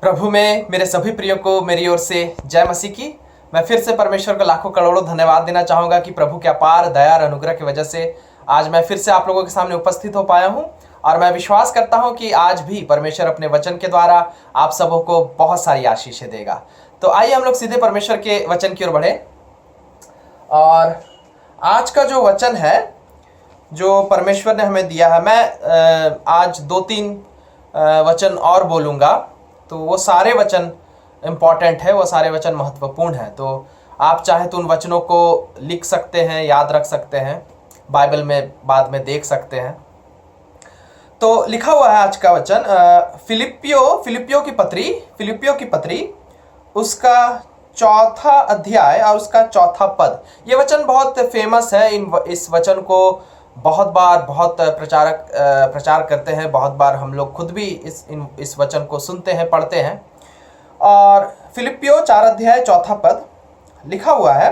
प्रभु में मेरे सभी प्रियो को मेरी ओर से जय मसीह की। मैं फिर से परमेश्वर को लाखों करोड़ों धन्यवाद देना चाहूँगा कि प्रभु के अपार दया और अनुग्रह की वजह से आज मैं फिर से आप लोगों के सामने उपस्थित हो पाया हूँ। और मैं विश्वास करता हूँ कि आज भी परमेश्वर अपने वचन के द्वारा आप सबों को बहुत सारी आशीषें देगा। तो आइए हम लोग सीधे परमेश्वर के वचन की ओर बढ़े। और आज का जो वचन है जो परमेश्वर ने हमें दिया है, मैं आज 2-3 वचन और बोलूँगा। तो वो सारे वचन इम्पॉर्टेंट है, वो सारे वचन महत्वपूर्ण हैं। तो आप चाहे तो उन वचनों को लिख सकते हैं, याद रख सकते हैं, बाइबल में बाद में देख सकते हैं। तो लिखा हुआ है आज का वचन फिलिप्पियों की पत्री उसका 4था अध्याय और उसका 4था पद। ये वचन बहुत फेमस है। इस वचन को बहुत बार बहुत प्रचार करते हैं। बहुत बार हम लोग खुद भी इस वचन को सुनते हैं, पढ़ते हैं। और फिलिप्पियों 4 अध्याय 4था पद लिखा हुआ है,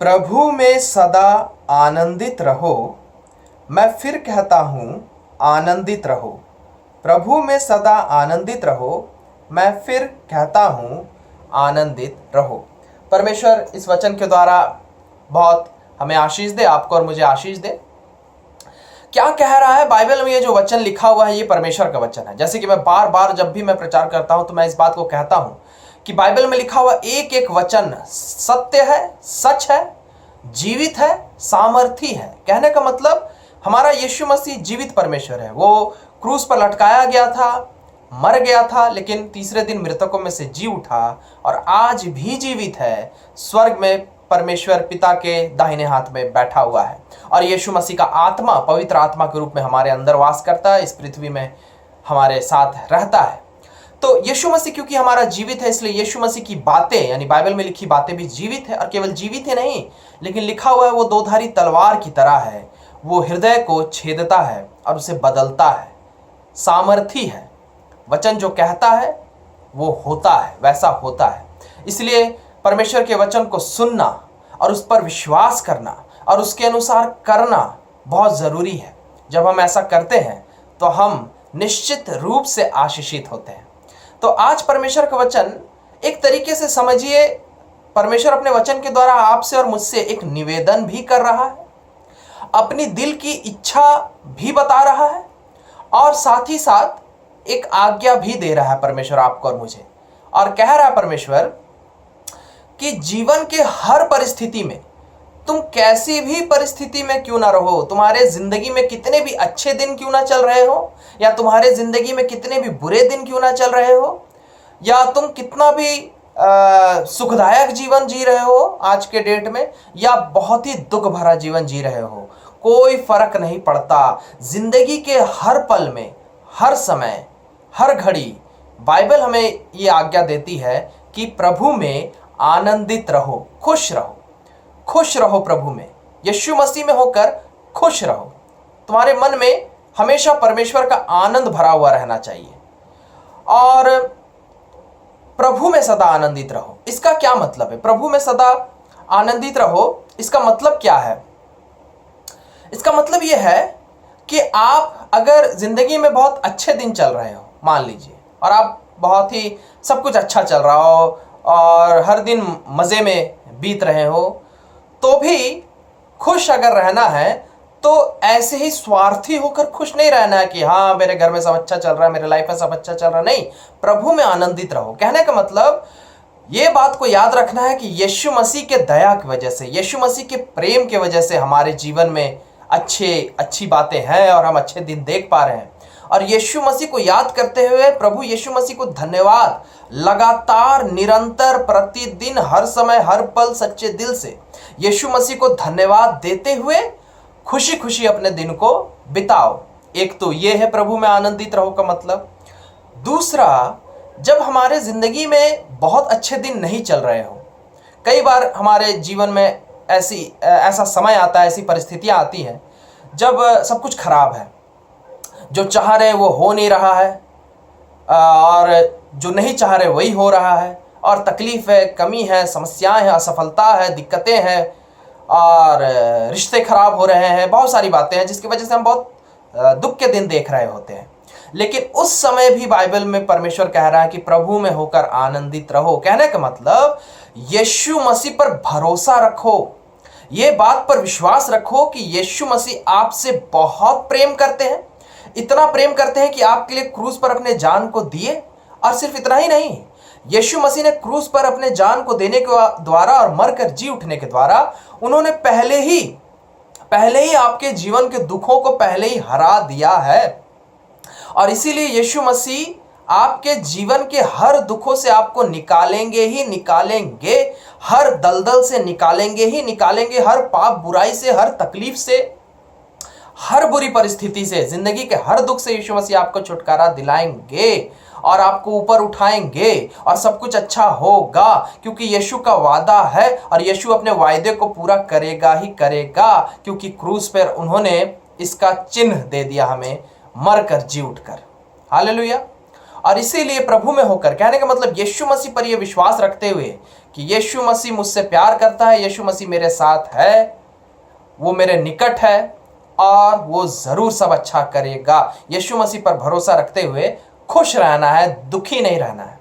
प्रभु में सदा आनंदित रहो। मैं फिर कहता हूँ आनंदित रहो। प्रभु में सदा आनंदित रहो। मैं फिर कहता हूँ आनंदित रहो। परमेश्वर इस वचन के द्वारा बहुत हमें आशीष दे, आपको और मुझे आशीष दे। क्या कह रहा है बाइबल में? ये जो वचन लिखा हुआ है ये परमेश्वर का वचन है। जैसे कि मैं बार बार जब भी मैं प्रचार करता हूं तो मैं इस बात को कहता हूं कि बाइबल में लिखा हुआ एक एक वचन सत्य है, सच है, जीवित है, सामर्थी है। कहने का मतलब हमारा यीशु मसीह जीवित परमेश्वर है। वो क्रूस पर लटकाया गया था, मर गया था, लेकिन तीसरे दिन मृतकों में से जी उठा और आज भी जीवित है। स्वर्ग में परमेश्वर पिता के दाहिने हाथ में बैठा हुआ है और यीशु मसीह का आत्मा पवित्र आत्मा के रूप में हमारे अंदर वास करता है, इस पृथ्वी में हमारे साथ रहता है। तो यीशु मसीह क्योंकि हमारा जीवित है, इसलिए यीशु मसीह की बातें यानी बाइबल में लिखी बातें भी जीवित है। और केवल जीवित ही नहीं, लेकिन लिखा हुआ है वो दोधारी तलवार की तरह है। वो हृदय को छेदता है और उसे बदलता है, सामर्थी है। वचन जो कहता है वो होता है, वैसा होता है। इसलिए परमेश्वर के वचन को सुनना और उस पर विश्वास करना और उसके अनुसार करना बहुत ज़रूरी है। जब हम ऐसा करते हैं तो हम निश्चित रूप से आशीषित होते हैं। तो आज परमेश्वर का वचन एक तरीके से समझिए, परमेश्वर अपने वचन के द्वारा आपसे और मुझसे एक निवेदन भी कर रहा है, अपनी दिल की इच्छा भी बता रहा है और साथ ही साथ एक आज्ञा भी दे रहा है परमेश्वर आपको और मुझे। और कह रहा है परमेश्वर कि जीवन के हर परिस्थिति में, तुम कैसी भी परिस्थिति में क्यों ना रहो, तुम्हारे जिंदगी में कितने भी अच्छे दिन क्यों ना चल रहे हो या तुम्हारे जिंदगी में कितने भी बुरे दिन क्यों ना चल रहे हो, या तुम कितना भी सुखदायक जीवन जी रहे हो आज के डेट में या बहुत ही दुख भरा जीवन जी रहे हो, कोई फर्क नहीं पड़ता। जिंदगी के हर पल में, हर समय, हर घड़ी बाइबल हमें ये आज्ञा देती है कि प्रभु में आनंदित रहो, खुश रहो। खुश रहो प्रभु में, यीशु मसीह में होकर खुश रहो। तुम्हारे मन में हमेशा परमेश्वर का आनंद भरा हुआ रहना चाहिए और प्रभु में सदा आनंदित रहो। इसका क्या मतलब है? प्रभु में सदा आनंदित रहो, इसका मतलब क्या है? इसका मतलब यह है कि आप अगर जिंदगी में बहुत अच्छे दिन चल रहे हो, मान लीजिए, और आप बहुत ही सब कुछ अच्छा चल रहा हो और हर दिन मज़े में बीत रहे हो, तो भी खुश अगर रहना है तो ऐसे ही स्वार्थी होकर खुश नहीं रहना है कि हाँ मेरे घर में सब अच्छा चल रहा है, मेरे लाइफ में सब अच्छा चल रहा है। नहीं, प्रभु में आनंदित रहो। कहने का मतलब ये बात को याद रखना है कि यीशु मसीह के दया की वजह से, यीशु मसीह के प्रेम की वजह से हमारे जीवन में अच्छी बातें हैं और हम अच्छे दिन देख पा रहे हैं। और यीशु मसीह को याद करते हुए, प्रभु यीशु मसीह को धन्यवाद, लगातार, निरंतर, प्रतिदिन, हर समय, हर पल सच्चे दिल से यीशु मसीह को धन्यवाद देते हुए खुशी खुशी अपने दिन को बिताओ। एक तो ये है प्रभु में आनंदित रहो का मतलब। दूसरा, जब हमारे जिंदगी में बहुत अच्छे दिन नहीं चल रहे हो, कई बार हमारे जीवन में ऐसा समय आता है, ऐसी परिस्थितियां आती हैं जब सब कुछ खराब है, जो चाह रहे वो हो नहीं रहा है और जो नहीं चाह रहे वही हो रहा है, और तकलीफ है, कमी है, समस्याएं हैं, असफलता है, दिक्कतें हैं और रिश्ते खराब हो रहे हैं, बहुत सारी बातें हैं जिसकी वजह से हम बहुत दुख के दिन देख रहे होते हैं। लेकिन उस समय भी बाइबल में परमेश्वर कह रहा है कि प्रभु में होकर आनंदित रहो। कहने का मतलब यीशु मसीह पर भरोसा रखो, ये बात पर विश्वास रखो कि यीशु मसीह आपसे बहुत प्रेम करते हैं, इतना प्रेम करते हैं कि आपके लिए क्रूस पर अपने जान को दिए। और सिर्फ इतना ही नहीं, यीशु मसीह ने क्रूस पर अपने जान को देने के द्वारा और मरकर जी उठने के द्वारा उन्होंने पहले ही आपके जीवन के दुखों को पहले ही हरा दिया है। और इसीलिए यीशु मसीह आपके जीवन के हर दुखों से आपको निकालेंगे ही निकालेंगे, हर दलदल से निकालेंगे ही निकालेंगे, हर पाप बुराई से, हर तकलीफ से, हर बुरी परिस्थिति से, जिंदगी के हर दुख से यीशु मसीह आपको छुटकारा दिलाएंगे और आपको ऊपर उठाएंगे और सब कुछ अच्छा होगा, क्योंकि यीशु का वादा है और यीशु अपने वायदे को पूरा करेगा ही करेगा, क्योंकि क्रूस पर उन्होंने इसका चिन्ह दे दिया हमें, मरकर जी उठकर। हालेलुया। और इसीलिए प्रभु में होकर, कहने का मतलब यीशु मसीह पर यह विश्वास रखते हुए कि यीशु मसीह मुझसे प्यार करता है, यीशु मसीह मेरे साथ है, वो मेरे निकट है और वो जरूर सब अच्छा करेगा, यीशु मसीह पर भरोसा रखते हुए खुश रहना है, दुखी नहीं रहना है।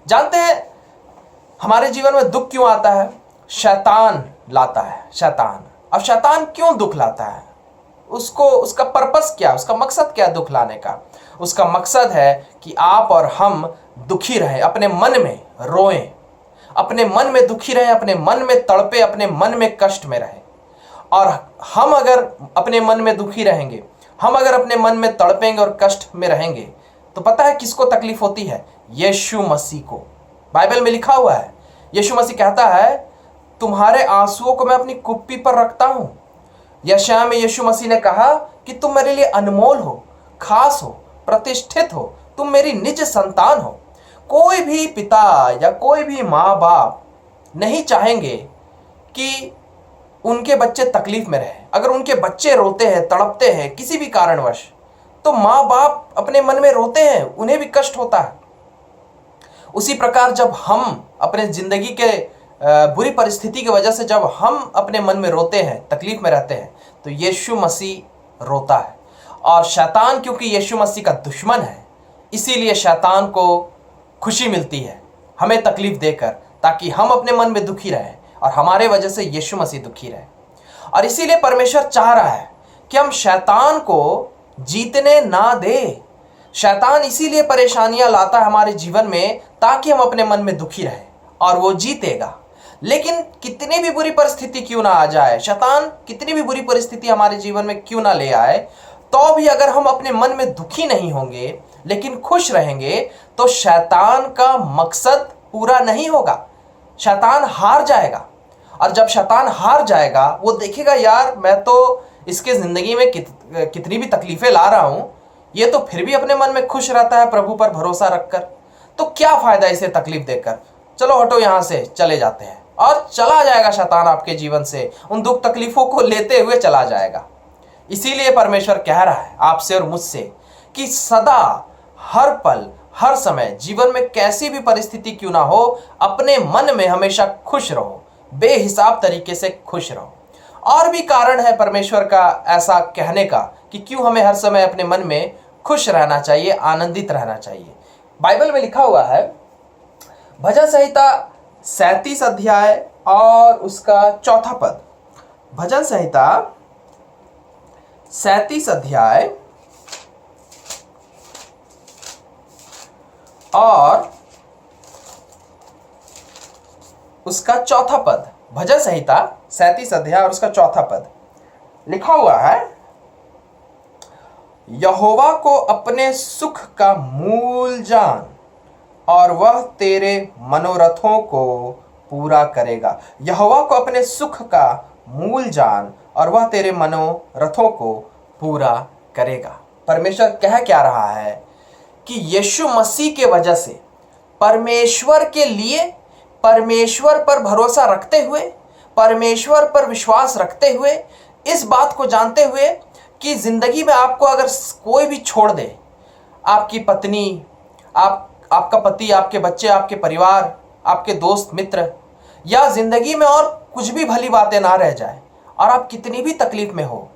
जानते हैं हमारे जीवन में दुख क्यों आता है? शैतान लाता है, शैतान। अब शैतान क्यों दुख लाता है? उसका पर्पस क्या, उसका मकसद क्या दुख लाने का? उसका मकसद है कि आप और हम दुखी रहें, अपने मन में रोएं, अपने मन में दुखी रहें, अपने मन में तड़पे, अपने मन में कष्ट में रहें। और हम अगर अपने मन में दुखी रहेंगे, हम अगर अपने मन में तड़पेंगे और कष्ट में रहेंगे, तो पता है किसको तकलीफ होती है? यीशु मसीह को। बाइबल में लिखा हुआ है, यीशु मसीह कहता है तुम्हारे आंसुओं को मैं अपनी कुप्पी पर रखता हूं। यशायाह में यीशु मसीह ने कहा कि तुम मेरे लिए अनमोल हो, खास हो, प्रतिष्ठित हो, तुम मेरी निज संतान हो। कोई भी पिता या कोई भी माँ बाप नहीं चाहेंगे कि उनके बच्चे तकलीफ में रहे। अगर उनके बच्चे रोते हैं, तड़पते हैं किसी भी कारणवश, तो माँ बाप अपने मन में रोते हैं, उन्हें भी कष्ट होता है। उसी प्रकार जब हम अपने जिंदगी के बुरी परिस्थिति की वजह से जब हम अपने मन में रोते हैं, तकलीफ में रहते हैं, तो यीशु मसीह रोता है। और शैतान क्योंकि यीशु मसीह का दुश्मन है, इसीलिए शैतान को खुशी मिलती है हमें तकलीफ देकर, ताकि हम अपने मन में दुखी रहें और हमारे वजह से यीशु मसीह दुखी रहे। और इसीलिए परमेश्वर चाह रहा है कि हम शैतान को जीतने ना दे। शैतान इसीलिए परेशानियां लाता है हमारे जीवन में, ताकि हम अपने मन में दुखी रहें, और वो जीतेगा। लेकिन कितनी भी बुरी परिस्थिति क्यों ना आ जाए, शैतान कितनी भी बुरी परिस्थिति हमारे जीवन में क्यों ना ले आए, तो भी अगर हम अपने मन में दुखी नहीं होंगे लेकिन खुश रहेंगे, तो शैतान का मकसद पूरा नहीं होगा, शैतान हार जाएगा। और जब शैतान हार जाएगा, वो देखेगा यार मैं तो इसके ज़िंदगी में कितनी भी तकलीफ़ें ला रहा हूँ, ये तो फिर भी अपने मन में खुश रहता है प्रभु पर भरोसा रखकर, तो क्या फ़ायदा इसे तकलीफ़ देकर, चलो हटो यहाँ से, चले जाते हैं। और चला जाएगा शैतान आपके जीवन से, उन दुख तकलीफ़ों को लेते हुए चला जाएगा। इसीलिए परमेश्वर कह रहा है आपसे और मुझसे कि सदा, हर पल, हर समय जीवन में कैसी भी परिस्थिति क्यों ना हो, अपने मन में हमेशा खुश रहो, बेहिसाब तरीके से खुश रहो। और भी कारण है परमेश्वर का ऐसा कहने का कि क्यों हमें हर समय अपने मन में खुश रहना चाहिए, आनंदित रहना चाहिए। बाइबल में लिखा हुआ है, भजन संहिता 37 अध्याय और उसका 4 पद। भजन संहिता 37 अध्याय और उसका 4 पद। भजन संहिता 37 अध्याय और उसका 4 पद लिखा हुआ है, यहोवा को अपने सुख का मूल जान और वह तेरे मनोरथों को पूरा करेगा। यहोवा को अपने सुख का मूल जान और वह तेरे मनोरथों को पूरा करेगा। परमेश्वर कह क्या रहा है कि यीशु मसीह के वजह से, परमेश्वर के लिए, परमेश्वर पर भरोसा रखते हुए, परमेश्वर पर विश्वास रखते हुए, इस बात को जानते हुए कि जिंदगी में आपको अगर कोई भी छोड़ दे, आपकी पत्नी, आपका पति, आपके बच्चे, आपके परिवार, आपके दोस्त मित्र, या जिंदगी में और कुछ भी भली बातें ना रह जाए और आप कितनी भी तकलीफ में हो,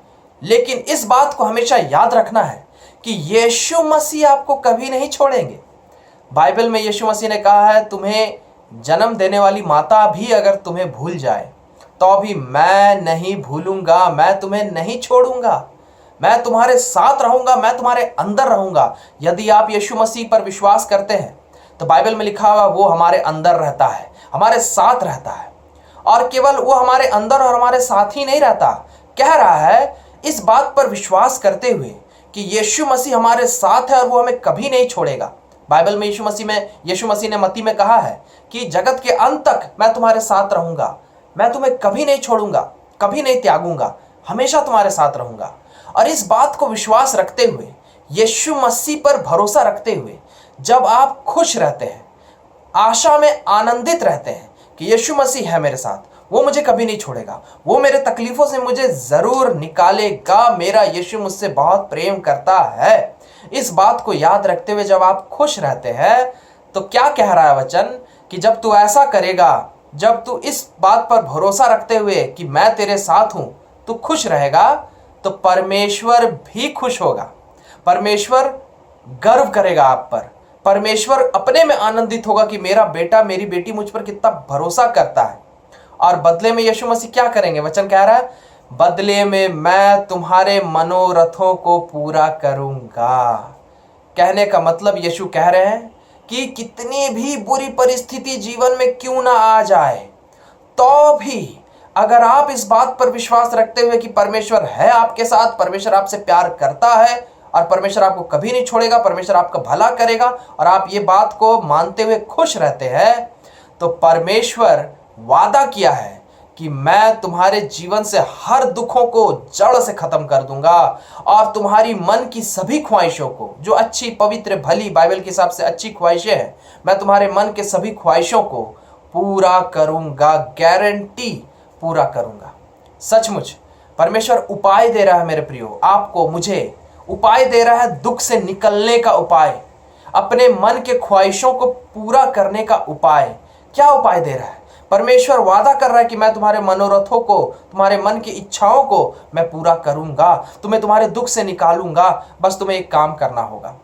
लेकिन इस बात को हमेशा याद रखना है कि यीशु मसीह आपको कभी नहीं छोड़ेंगे। बाइबल में यीशु मसीह ने कहा है, तुम्हें जन्म देने वाली माता भी अगर तुम्हें भूल जाए तो भी मैं नहीं भूलूंगा, मैं तुम्हें नहीं छोड़ूंगा, मैं तुम्हारे साथ रहूंगा, मैं तुम्हारे अंदर रहूंगा। यदि आप यीशु मसीह पर विश्वास करते हैं तो बाइबल में लिखा हुआ वो हमारे अंदर रहता है, हमारे साथ रहता है। और केवल वो हमारे अंदर और हमारे साथ ही नहीं रहता, कह रहा है इस बात पर विश्वास करते हुए कि यीशु मसीह हमारे साथ है और वो हमें कभी नहीं छोड़ेगा। बाइबल में यीशु मसीह ने मत्ती में कहा है कि जगत के अंत तक मैं तुम्हारे साथ रहूंगा, मैं तुम्हें कभी नहीं छोड़ूंगा, कभी नहीं त्यागूंगा, हमेशा तुम्हारे साथ रहूंगा। और इस बात को विश्वास रखते हुए, यीशु मसीह पर भरोसा रखते हुए, जब आप खुश रहते हैं, आशा में आनंदित रहते हैं कि यीशु मसीह है मेरे साथ, वो मुझे कभी नहीं छोड़ेगा, वो मेरे तकलीफों से मुझे जरूर निकालेगा, मेरा यीशु मुझसे बहुत प्रेम करता है। इस बात को याद रखते हुए जब आप खुश रहते हैं तो क्या कह रहा है वचन कि जब तू ऐसा करेगा, जब तू इस बात पर भरोसा रखते हुए कि मैं तेरे साथ हूं, तू खुश रहेगा, तो परमेश्वर भी खुश होगा। परमेश्वर गर्व करेगा आप पर, परमेश्वर अपने में आनंदित होगा कि मेरा बेटा मेरी बेटी मुझ पर कितना भरोसा करता है। और बदले में यीशु मसीह क्या करेंगे? वचन कह रहा है, बदले में मैं तुम्हारे मनोरथों को पूरा करूंगा। कहने का मतलब यीशु कह रहे हैं कि कितनी भी बुरी परिस्थिति जीवन में क्यों ना आ जाए, तो भी अगर आप इस बात पर विश्वास रखते हुए कि परमेश्वर है आपके साथ, परमेश्वर आपसे प्यार करता है और परमेश्वर आपको कभी नहीं छोड़ेगा, परमेश्वर आपका भला करेगा, और आप ये बात को मानते हुए खुश रहते हैं, तो परमेश्वर वादा किया है कि मैं तुम्हारे जीवन से हर दुखों को जड़ से खत्म कर दूंगा और तुम्हारी मन की सभी ख्वाहिशों को, जो अच्छी पवित्र भली बाइबल के हिसाब से अच्छी ख्वाहिशें हैं, मैं तुम्हारे मन के सभी ख्वाहिशों को पूरा करूंगा, गारंटी पूरा करूंगा। सचमुच परमेश्वर उपाय दे रहा है मेरे प्रियो, आपको मुझे उपाय दे रहा है, दुख से निकलने का उपाय, अपने मन के ख्वाहिशों को पूरा करने का उपाय। क्या उपाय दे रहा है? परमेश्वर वादा कर रहा है कि मैं तुम्हारे मनोरथों को, तुम्हारे मन की इच्छाओं को मैं पूरा करूंगा, तुम्हें तुम्हारे दुख से निकालूंगा। बस तुम्हें एक काम करना होगा,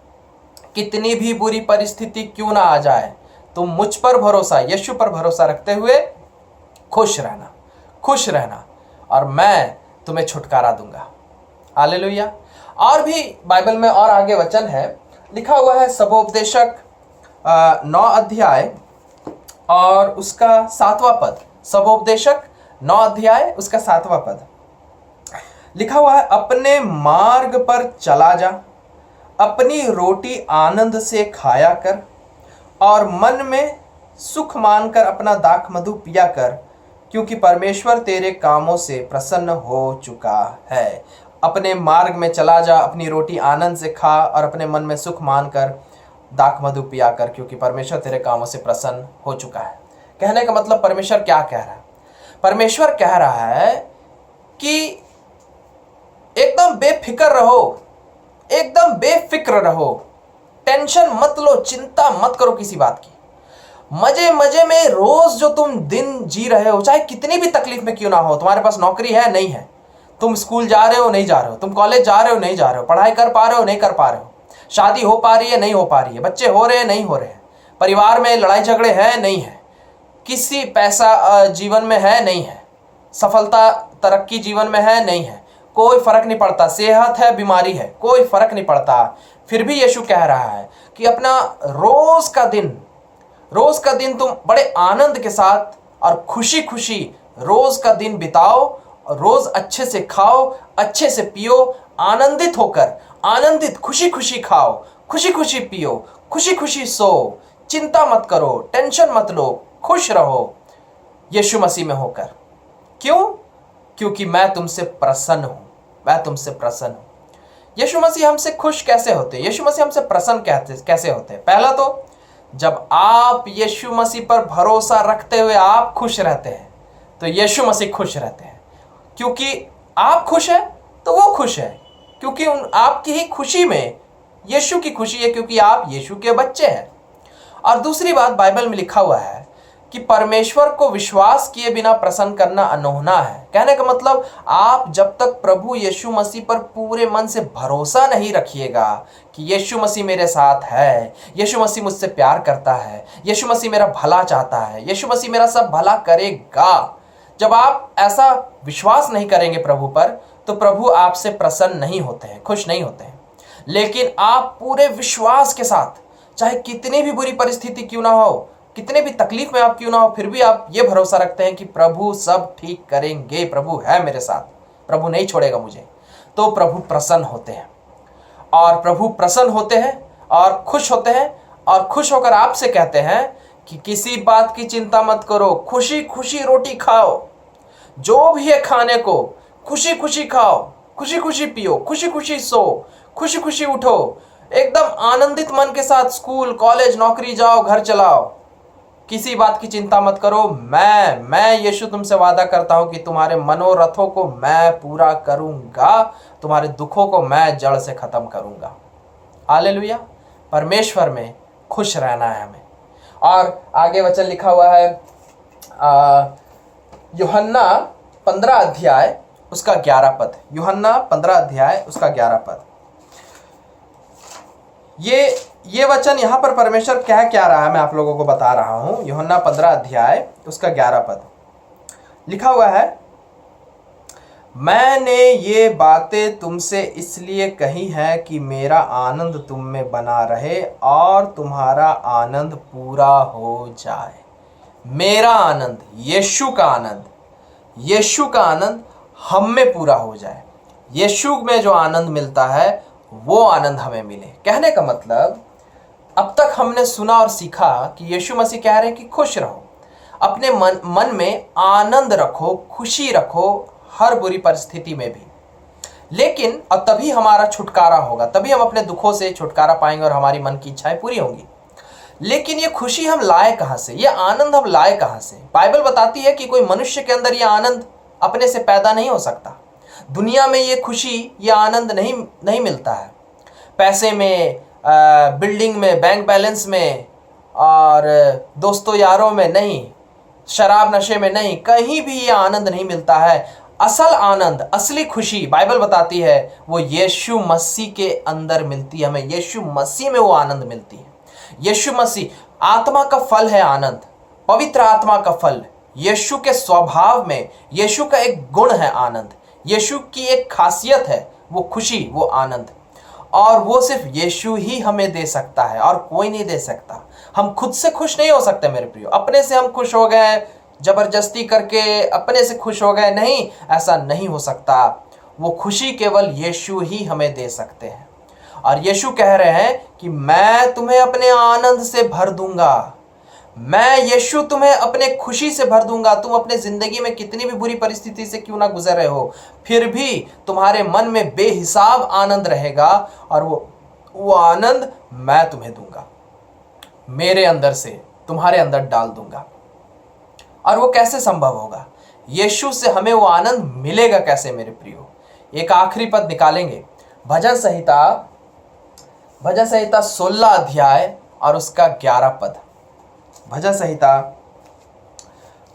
कितनी भी बुरी परिस्थिति क्यों ना आ जाए, तुम मुझ पर भरोसा, यीशु पर भरोसा रखते हुए खुश रहना, खुश रहना, और मैं तुम्हें छुटकारा दूंगा। हालेलुया। और भी बाइबल में और आगे वचन है, लिखा हुआ है सबोपदेशक 9 अध्याय और उसका 7वां पद। सबोपदेशक 9 अध्याय उसका 7वां पद लिखा हुआ है, अपने मार्ग पर चला जा, अपनी रोटी आनंद से खाया कर और मन में सुख मानकर अपना दाख मधु पिया कर, क्योंकि परमेश्वर तेरे कामों से प्रसन्न हो चुका है। अपने मार्ग में चला जा, अपनी रोटी आनंद से खा और अपने मन में सुख मानकर दाख मधु पिया कर, क्योंकि परमेश्वर तेरे कामों से प्रसन्न हो चुका है। कहने का मतलब परमेश्वर क्या कह रहा है? परमेश्वर कह रहा है कि एकदम बेफिक्र रहो, एकदम बेफिक्र रहो, टेंशन मत लो, चिंता मत करो किसी बात की। मजे मजे में रोज जो तुम दिन जी रहे हो, चाहे कितनी भी तकलीफ में क्यों ना हो, तुम्हारे पास नौकरी है नहीं है, तुम स्कूल जा रहे हो नहीं जा रहे हो, तुम कॉलेज जा रहे हो नहीं जा रहे हो, पढ़ाई कर पा रहे हो नहीं कर पा रहे हो, शादी हो पा रही है नहीं हो पा रही है, बच्चे हो रहे हैं नहीं हो रहे हैं, परिवार में लड़ाई झगड़े हैं नहीं है, किसी पैसा जीवन में है नहीं है, सफलता तरक्की जीवन में है नहीं है, कोई फर्क नहीं पड़ता, सेहत है बीमारी है, कोई फर्क नहीं पड़ता। फिर भी यीशु कह रहा है कि अपना रोज का दिन तुम बड़े आनंद के साथ और खुशी खुशी रोज का दिन बिताओ, रोज अच्छे से खाओ, अच्छे से पियो, आनंदित होकर, आनंदित खुशी खुशी खाओ, खुशी खुशी पियो, खुशी खुशी सो, चिंता मत करो, टेंशन मत लो, खुश रहो यीशु मसीह में होकर। क्यों? क्योंकि मैं तुमसे प्रसन्न हूं, मैं तुमसे प्रसन्न हूं। यीशु मसीह हमसे खुश कैसे होते हैं? यीशु मसीह हमसे प्रसन्न कैसे होते हैं? पहला तो जब आप यीशु मसीह पर भरोसा रखते हुए आप खुश रहते हैं तो यीशु मसीह खुश रहते हैं, क्योंकि आप खुश हैं तो वो खुश है, क्योंकि आपकी ही खुशी में यीशु की खुशी है, क्योंकि आप यीशु के बच्चे हैं। और दूसरी बात बाइबल में लिखा हुआ है कि परमेश्वर को विश्वास किए बिना प्रसन्न करना अनहोना है। कहने का मतलब, आप जब तक प्रभु यीशु मसीह पर पूरे मन से भरोसा नहीं रखिएगा कि यीशु मसीह मेरे साथ है, यीशु मसीह मुझसे प्यार करता है, यीशु मसीह मेरा भला चाहता है, यीशु मसीह मेरा सब भला करेगा, जब आप ऐसा विश्वास नहीं करेंगे प्रभु पर, तो प्रभु आपसे प्रसन्न नहीं होते हैं, खुश नहीं होते हैं। लेकिन आप पूरे विश्वास के साथ, चाहे कितनी भी बुरी परिस्थिति क्यों ना हो, कितने भी तकलीफ में आप क्यों ना हो, फिर भी आप ये भरोसा रखते हैं कि प्रभु सब ठीक करेंगे, प्रभु है मेरे साथ, प्रभु नहीं छोड़ेगा मुझे, तो प्रभु प्रसन्न होते हैं। और प्रभु प्रसन्न होते हैं और खुश होते हैं, और खुश होकर आपसे कहते हैं कि किसी बात की चिंता मत करो, खुशी खुशी रोटी खाओ, जो भी है खाने को खुशी खुशी खाओ, खुशी खुशी पियो, खुशी खुशी सो, खुशी खुशी उठो, एकदम आनंदित मन के साथ स्कूल कॉलेज नौकरी जाओ, घर चलाओ, किसी बात की चिंता मत करो। मैं यीशु तुमसे वादा करता हूं कि तुम्हारे मनोरथों को मैं पूरा करूंगा, तुम्हारे दुखों को मैं जड़ से खत्म करूंगा। हालेलुया। परमेश्वर में खुश रहना है हमें। और आगे वचन लिखा हुआ है यूहन्ना 15 अध्याय उसका 11 पद। यूहन्ना 15 अध्याय उसका 11 पद। ये वचन यहाँ पर परमेश्वर कह क्या रहा है, मैं आप लोगों को बता रहा हूँ। यूहन्ना 15 अध्याय उसका 11 पद लिखा हुआ है, मैंने ये बातें तुमसे इसलिए कही हैं कि मेरा आनंद तुम में बना रहे और तुम्हारा आनंद पूरा हो जाए। मेरा आनंद, यीशु का आनंद, यीशु का आनंद हम में पूरा हो जाए। यीशु में जो आनंद मिलता है वो आनंद हमें मिले। कहने का मतलब, अब तक हमने सुना और सीखा कि यीशु मसीह कह रहे हैं कि खुश रहो, अपने मन में आनंद रखो, खुशी रखो हर बुरी परिस्थिति में भी। लेकिन और तभी हमारा छुटकारा होगा, तभी हम अपने दुखों से छुटकारा पाएंगे और हमारी मन की इच्छाएं पूरी होंगी। लेकिन ये खुशी हम लाए कहाँ से, ये आनंद हम लाए कहाँ से? बाइबल बताती है कि कोई मनुष्य के अंदर ये आनंद अपने से पैदा नहीं हो सकता। दुनिया में ये खुशी, ये आनंद नहीं मिलता है पैसे में, बिल्डिंग में, बैंक बैलेंस में और दोस्तों यारों में नहीं, शराब नशे में नहीं, कहीं भी ये आनंद नहीं मिलता है। असल आनंद, असली खुशी बाइबल बताती है वो यीशु मसीह के अंदर मिलती है। हमें यीशु मसीह में वो आनंद मिलती है। यीशु मसीह आत्मा का फल है आनंद, पवित्र आत्मा का फल। यीशु के स्वभाव में यीशु का एक गुण है आनंद, यीशु की एक खासियत है वो खुशी, वो आनंद। और वो सिर्फ यीशु ही हमें दे सकता है और कोई नहीं दे सकता। हम खुद से खुश नहीं हो सकते मेरे प्रियो। अपने से हम खुश हो गए, जबरदस्ती करके अपने से खुश हो गए, नहीं, ऐसा नहीं हो सकता। वो खुशी केवल यीशु ही हमें दे सकते हैं। और यीशु कह रहे हैं कि मैं तुम्हें अपने आनंद से भर दूंगा, मैं यीशु तुम्हें अपने खुशी से भर दूंगा। तुम अपने जिंदगी में कितनी भी बुरी परिस्थिति से क्यों ना गुजर रहे हो, फिर भी तुम्हारे मन में बेहिसाब आनंद रहेगा और वो आनंद मैं तुम्हें दूंगा, मेरे अंदर से तुम्हारे अंदर डाल दूंगा। और वो कैसे संभव होगा? यीशु से हमें वो आनंद मिलेगा कैसे मेरे प्रियो? एक आखिरी पद निकालेंगे, भजन संहिता 16 अध्याय और उसका 11 पद। भजन संहिता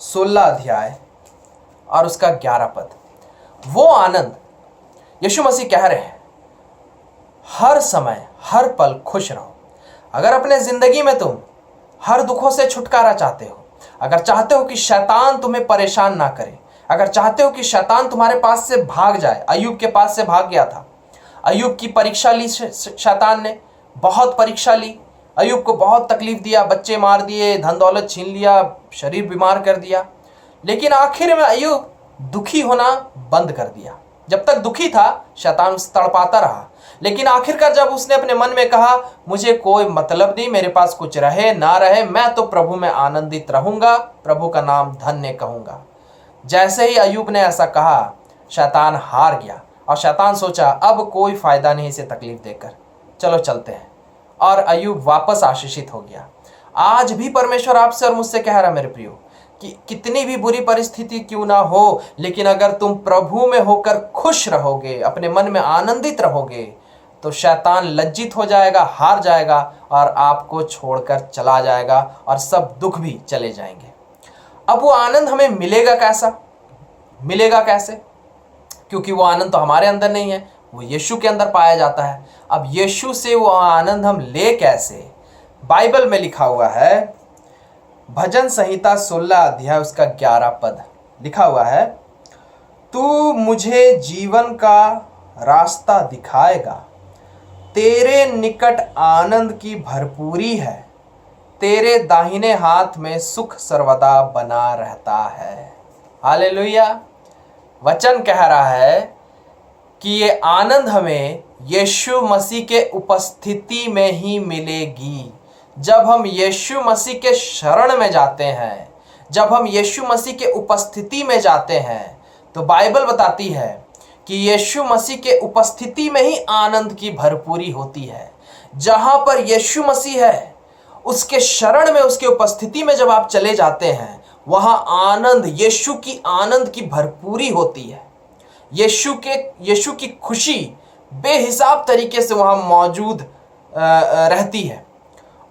16 अध्याय और उसका 11 पद। वो आनंद यीशु मसीह कह रहे हैं, हर समय हर पल खुश रहो। अगर अपने जिंदगी में तुम हर दुखों से छुटकारा चाहते हो, अगर चाहते हो कि शैतान तुम्हें परेशान ना करे, अगर चाहते हो कि शैतान तुम्हारे पास से भाग जाए, अय्यूब के पास से भाग गया था। अय्यूब की परीक्षा ली शैतान ने, बहुत परीक्षा ली, अय्यूब को बहुत तकलीफ दिया, बच्चे मार दिए, धन दौलत छीन लिया, शरीर बीमार कर दिया। लेकिन आखिर में अय्यूब दुखी होना बंद कर दिया। जब तक दुखी था शैतान उसे तड़पाता रहा, लेकिन आखिरकार जब उसने अपने मन में कहा मुझे कोई मतलब नहीं, मेरे पास कुछ रहे ना रहे, मैं तो प्रभु में आनंदित रहूंगा, प्रभु का नाम धन्य कहूंगा। जैसे ही अय्यूब ने ऐसा कहा, शैतान हार गया और शैतान सोचा अब कोई फायदा नहीं इसे तकलीफ देकर, चलो चलते हैं। और अय्यूब वापस आशीषित हो गया। आज भी परमेश्वर आपसे और मुझसे कह रहा मेरे प्रियो कि कितनी भी बुरी परिस्थिति क्यों ना हो, लेकिन अगर तुम प्रभु में होकर खुश रहोगे, अपने मन में आनंदित रहोगे, तो शैतान लज्जित हो जाएगा, हार जाएगा और आपको छोड़कर चला जाएगा और सब दुख भी चले जाएंगे। अब वो आनंद हमें मिलेगा कैसे? क्योंकि वो आनंद तो हमारे अंदर नहीं है, वो यीशु के अंदर पाया जाता है। अब यीशु से वो आनंद हम ले कैसे? बाइबल में लिखा हुआ है, भजन संहिता 16 अध्याय उसका 11 पद लिखा हुआ है, तू मुझे जीवन का रास्ता दिखाएगा, तेरे निकट आनंद की भरपूरी है, तेरे दाहिने हाथ में सुख सर्वदा बना रहता है। हालेलुया। वचन कह रहा है कि ये आनंद हमें यीशु मसीह के उपस्थिति में ही मिलेगी। जब हम यीशु मसीह के शरण में जाते हैं, जब हम यीशु मसीह के उपस्थिति में जाते हैं, तो बाइबल बताती है कि यीशु मसीह के उपस्थिति में ही आनंद की भरपूरी होती है। जहां पर यीशु मसीह है, उसके शरण में, उसके उपस्थिति में जब आप चले जाते हैं, वहां आनंद, यीशु की आनंद की भरपूरी होती है। यीशु की खुशी बेहिसाब तरीके से वहां मौजूद रहती है।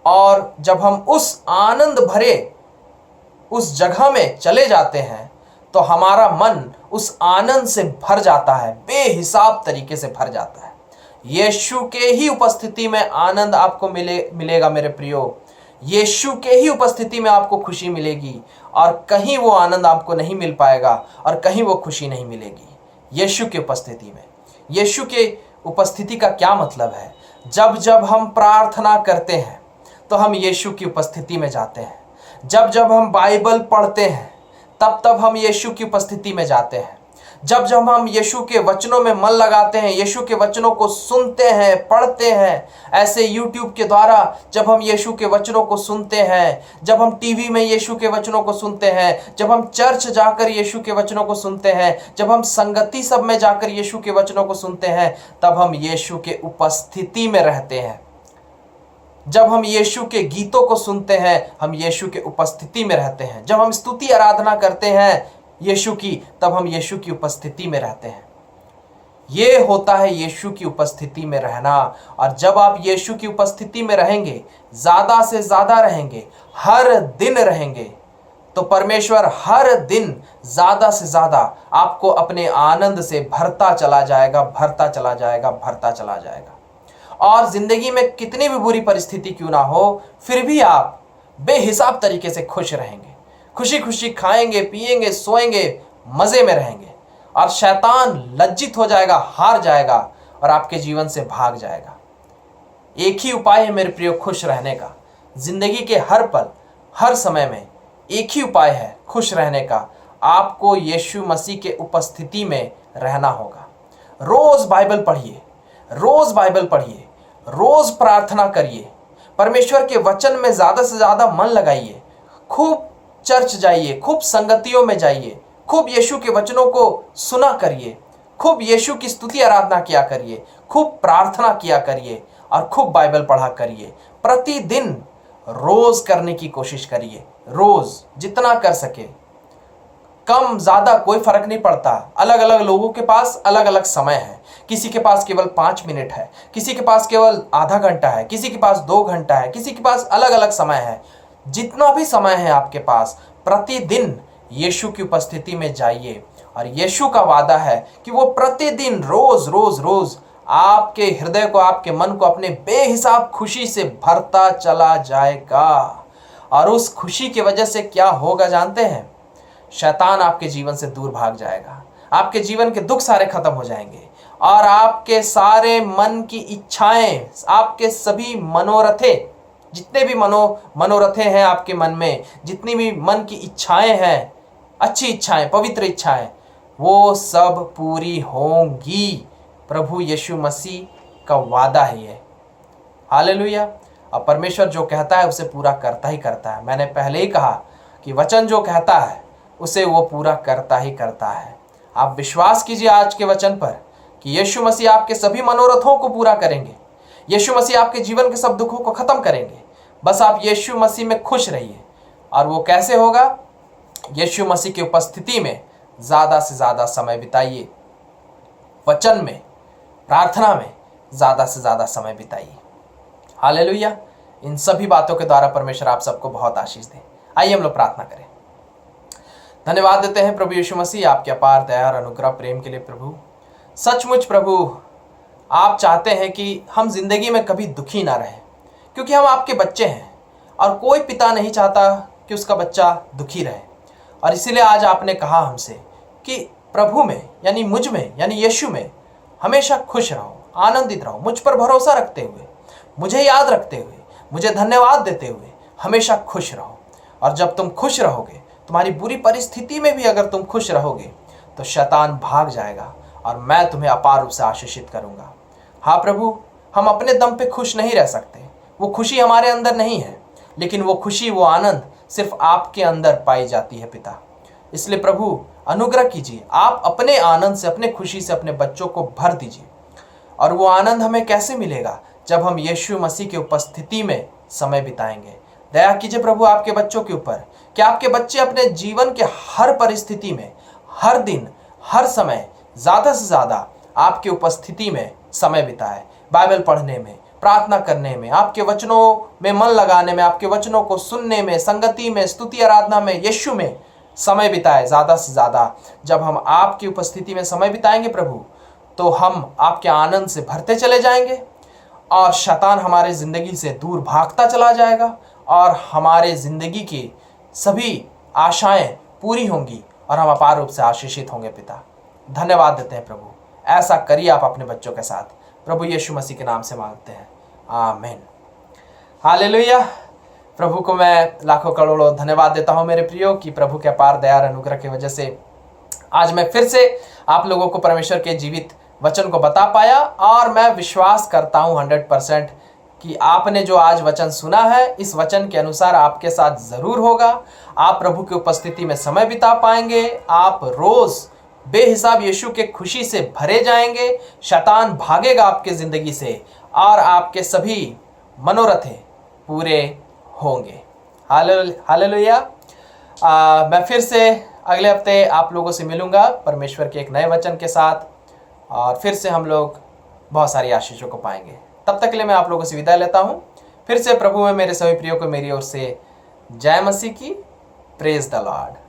और जब हम उस आनंद भरे उस जगह में चले जाते हैं, तो हमारा मन उस आनंद से भर जाता है, बेहिसाब तरीके से भर जाता है। यीशु के ही उपस्थिति में आनंद आपको मिलेगा मेरे प्रियो। यीशु के ही उपस्थिति में आपको खुशी मिलेगी, और कहीं वो आनंद आपको नहीं मिल पाएगा, और कहीं वो खुशी नहीं मिलेगी। यीशु की उपस्थिति में। यीशु के उपस्थिति का क्या मतलब है? जब जब हम प्रार्थना करते हैं तो हम यीशु की उपस्थिति में जाते हैं। जब जब हम बाइबल पढ़ते हैं तब तब हम यीशु की उपस्थिति में जाते हैं। जब जब हम यीशु के वचनों में मन लगाते हैं, यीशु के वचनों को सुनते हैं, पढ़ते हैं, ऐसे यूट्यूब के द्वारा जब हम यीशु के वचनों को सुनते हैं, जब हम टीवी में यीशु के वचनों को सुनते हैं, जब हम चर्च जाकर यीशु के वचनों को सुनते हैं, जब हम संगति सब में जाकर यीशु के वचनों को सुनते हैं, तब हम यीशु के उपस्थिति में रहते हैं। जब हम यीशु के गीतों को सुनते हैं, हम यीशु के उपस्थिति में रहते हैं। जब हम स्तुति आराधना करते हैं यीशु की, तब हम यीशु की उपस्थिति में रहते हैं। ये होता है यीशु की उपस्थिति में रहना। और जब आप यीशु की उपस्थिति में रहेंगे, ज़्यादा से ज़्यादा रहेंगे, हर दिन रहेंगे, तो परमेश्वर हर दिन ज़्यादा से ज़्यादा आपको अपने आनंद से भरता चला जाएगा, भरता चला जाएगा, भरता चला जाएगा। और ज़िंदगी में कितनी भी बुरी परिस्थिति क्यों ना हो, फिर भी आप बेहिसाब तरीके से खुश रहेंगे, खुशी खुशी खाएंगे, पिएंगे, सोएंगे, मज़े में रहेंगे। और शैतान लज्जित हो जाएगा, हार जाएगा और आपके जीवन से भाग जाएगा। एक ही उपाय है मेरे प्रियो खुश रहने का। जिंदगी के हर पल, हर समय में एक ही उपाय है खुश रहने का। आपको यीशु मसीह के उपस्थिति में रहना होगा। रोज बाइबल पढ़िए, रोज बाइबल पढ़िए, रोज प्रार्थना करिए, परमेश्वर के वचन में ज़्यादा से ज़्यादा मन लगाइए, खूब चर्च जाइए, खूब संगतियों में जाइए, खूब यीशु के वचनों को सुना करिए, खूब यीशु की स्तुति आराधना किया करिए, खूब प्रार्थना किया करिए और खूब बाइबल पढ़ा करिए। प्रतिदिन रोज करने की कोशिश करिए, रोज जितना कर सके। कम ज़्यादा कोई फर्क नहीं पड़ता। अलग अलग लोगों के पास अलग अलग समय है। किसी के पास केवल 5 मिनट है, किसी के पास केवल आधा घंटा है, किसी के पास 2 घंटा है, किसी के पास अलग अलग समय है। जितना भी समय है आपके पास, प्रतिदिन यीशु की उपस्थिति में जाइए। और यीशु का वादा है कि वो प्रतिदिन रोज रोज रोज आपके हृदय को, आपके मन को अपने बेहिसाब खुशी से भरता चला जाएगा। और उस खुशी की वजह से क्या होगा जानते हैं? शैतान आपके जीवन से दूर भाग जाएगा, आपके जीवन के दुख सारे खत्म हो जाएंगे और आपके सारे मन की इच्छाएं, आपके सभी मनोरथे, जितने भी मनोरथे हैं आपके मन में, जितनी भी मन की इच्छाएं हैं, अच्छी इच्छाएं, पवित्र इच्छाएं, वो सब पूरी होंगी। प्रभु यीशु मसीह का वादा है ये। हालेलुया। अब परमेश्वर जो कहता है उसे पूरा करता ही करता है। मैंने पहले ही कहा कि वचन जो कहता है उसे वो पूरा करता ही करता है। आप विश्वास कीजिए आज के वचन पर कि यीशु मसीह आपके सभी मनोरथों को पूरा करेंगे। यीशु मसीह आपके जीवन के सब दुखों को खत्म करेंगे। बस आप यीशु मसीह में खुश रहिए। और वो कैसे होगा? यीशु मसीह की उपस्थिति में ज़्यादा से ज़्यादा समय बिताइए, वचन में, प्रार्थना में ज़्यादा से ज़्यादा समय बिताइए। हालेलुया। इन सभी बातों के द्वारा परमेश्वर आप सबको बहुत आशीष दे। आइए हम लोग प्रार्थना करें। धन्यवाद देते हैं प्रभु यीशु मसीह आपके अपार दया और अनुग्रह प्रेम के लिए। प्रभु सचमुच प्रभु आप चाहते हैं कि हम जिंदगी में कभी दुखी ना रहें, क्योंकि हम आपके बच्चे हैं और कोई पिता नहीं चाहता कि उसका बच्चा दुखी रहे। और इसीलिए आज आपने कहा हमसे कि प्रभु में यानी मुझ में यानी यीशु में हमेशा खुश रहो, आनंदित रहो, मुझ पर भरोसा रखते हुए, मुझे याद रखते हुए, मुझे धन्यवाद देते हुए हमेशा खुश रहो। और जब तुम खुश रहोगे, तुम्हारी बुरी परिस्थिति में भी अगर तुम खुश रहोगे तो शैतान भाग जाएगा और मैं तुम्हें अपार रूप से आशीषित करूंगा। हाँ प्रभु, हम अपने दम पे खुश नहीं रह सकते, वो खुशी हमारे अंदर नहीं है, लेकिन वो खुशी, वो आनंद सिर्फ आपके अंदर पाई जाती है पिता। इसलिए प्रभु अनुग्रह कीजिए, आप अपने आनंद से, अपने खुशी से अपने बच्चों को भर दीजिए। और वो आनंद हमें कैसे मिलेगा? जब हम यीशु मसीह की उपस्थिति में समय बिताएंगे। दया कीजिए प्रभु आपके बच्चों के ऊपर, कि आपके बच्चे अपने जीवन के हर परिस्थिति में, हर दिन, हर समय ज़्यादा से ज़्यादा आपकी उपस्थिति में समय बिताए, बाइबल पढ़ने में, प्रार्थना करने में, आपके वचनों में मन लगाने में, आपके वचनों को सुनने में, संगति में, स्तुति आराधना में, यीशु में समय बिताए ज़्यादा से ज़्यादा। जब हम आपकी उपस्थिति में समय बिताएंगे प्रभु, तो हम आपके आनंद से भरते चले जाएंगे और शैतान हमारे ज़िंदगी से दूर भागता चला जाएगा और हमारे ज़िंदगी की सभी आशाएं पूरी होंगी और हम अपार रूप से आशीषित होंगे। पिता धन्यवाद देते हैं प्रभु, ऐसा करिए आप अपने बच्चों के साथ, प्रभु यीशु मसीह के नाम से मांगते हैं, आमीन। हालेलुया। प्रभु को मैं लाखों करोड़ों धन्यवाद देता हूं मेरे प्रियो, कि प्रभु के अपार दया और अनुग्रह की वजह से आज मैं फिर से आप लोगों को परमेश्वर के जीवित वचन को बता पाया। और मैं विश्वास करता हूं 100% कि आपने जो आज वचन सुना है, इस वचन के अनुसार आपके साथ ज़रूर होगा। आप प्रभु की उपस्थिति में समय बिता पाएंगे, आप रोज़ बेहिसाब यीशु के खुशी से भरे जाएंगे, शैतान भागेगा आपके ज़िंदगी से और आपके सभी मनोरथें पूरे होंगे। हालेलुया। मैं फिर से अगले हफ्ते आप लोगों से मिलूंगा परमेश्वर के एक नए वचन के साथ, और फिर से हम लोग बहुत सारी आशीषों को पाएंगे। तब तक के लिए मैं आप लोगों से विदा लेता हूँ। फिर से प्रभु में मेरे सभी प्रियो को मेरी ओर से जय मसीह की। Praise the Lord.